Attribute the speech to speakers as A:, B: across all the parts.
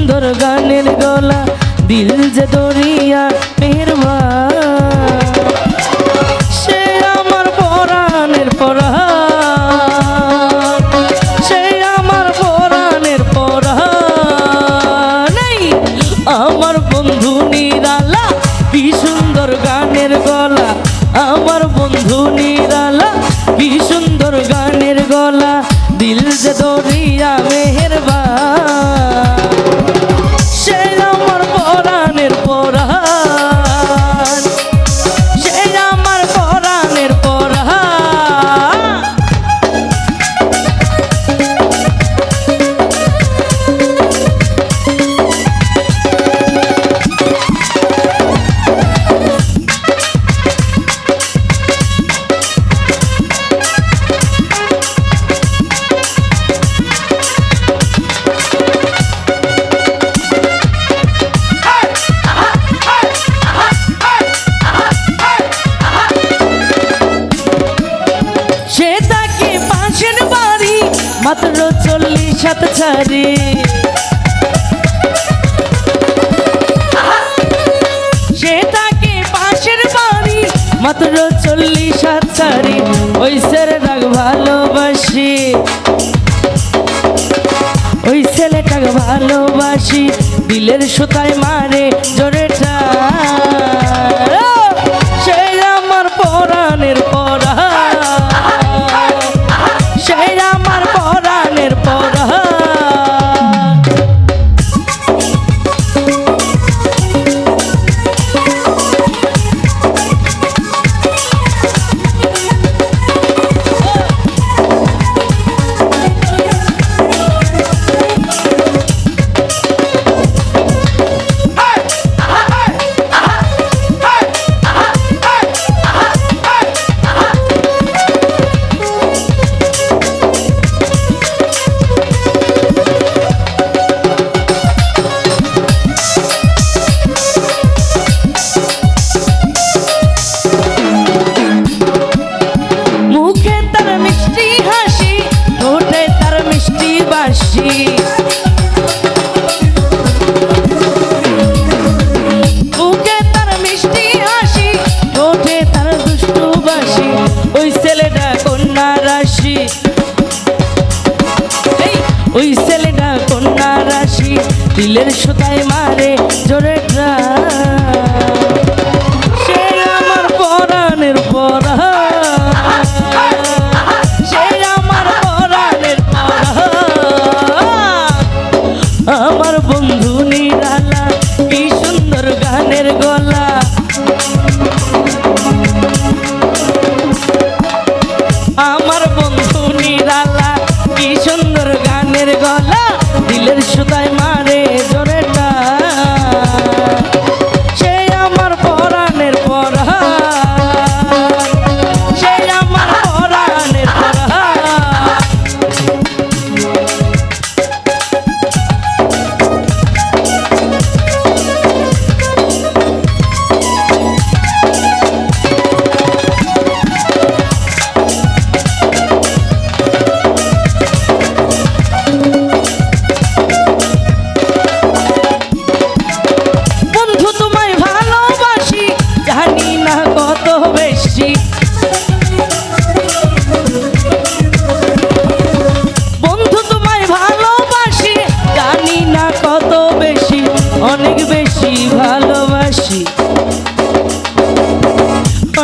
A: সুন্দর গানের গলা, দিল যে দরিয়া মেহেরবান। সে আমার পরাণের পরাণ, সে আমার পরাণের পরাণ। আমার বন্ধু নিরালা, কি সুন্দর গানের গলা, আমার বন্ধু নিরালা, কি সুন্দর গানের গলা, দিল যে দরিয়া মেহেরবান। সে আমার পরাণের পরাণ, সে আমার পরাণের পরাণ। মাত্র 40 হাত ছাড়ি, সে থাকে পাশের বাড়ি, মাত্র 40 হাত ছাড়ি। ওই ছেলেটাকে ভালোবাসি, ওই ছেলেটাকে ভালোবাসি, দিলের সুতায় মারে জোরে টান। সে আমার পরাণের পরাণ, সে আমার পরাণের পরাণ। মুখে তার মিষ্টি হাসি, ঠোঁটে তার দুষ্টু বাসি। ওই ছেলেটা কন্যা রাশি, ওই ছেলেটা কন্যা রাশি, দিলের সুতায় মারে জোরে টান। সে আমার পরাণের পরাণ, সে আমার পরাণের পরাণ। আমার বন্ধু নিরালা, কি সুন্দর গানের গলা, আমার বন্ধু নিরালা, কি সুন্দর গানের গলা, দিলের সুতায় মারে জোরে টান। সে আমার পরাণের পরাণ, সে আমার পরাণের পরাণ। অনেক বেশি ভালোবাসি,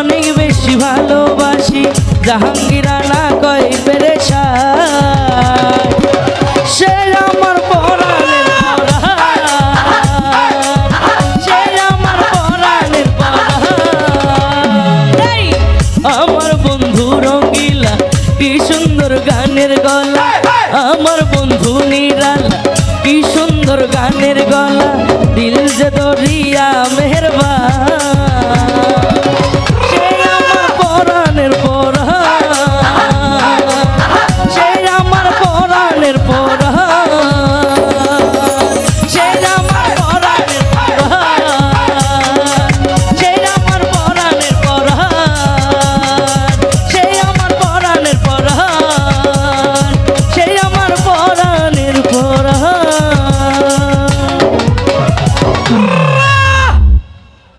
A: অনেক বেশি ভালোবাসি, জাহাঙ্গীরা না কয় পেরেশান। সে আমার পরাণের পরাণ, সে আমার পরাণের পরাণ। আমার বন্ধু রঙ্গিলা, কি সুন্দর গানের গলা, আমার বন্ধু নিরালা, কি সুন্দর গানের গলা, দিল যে দরিয়া মেহেরবান।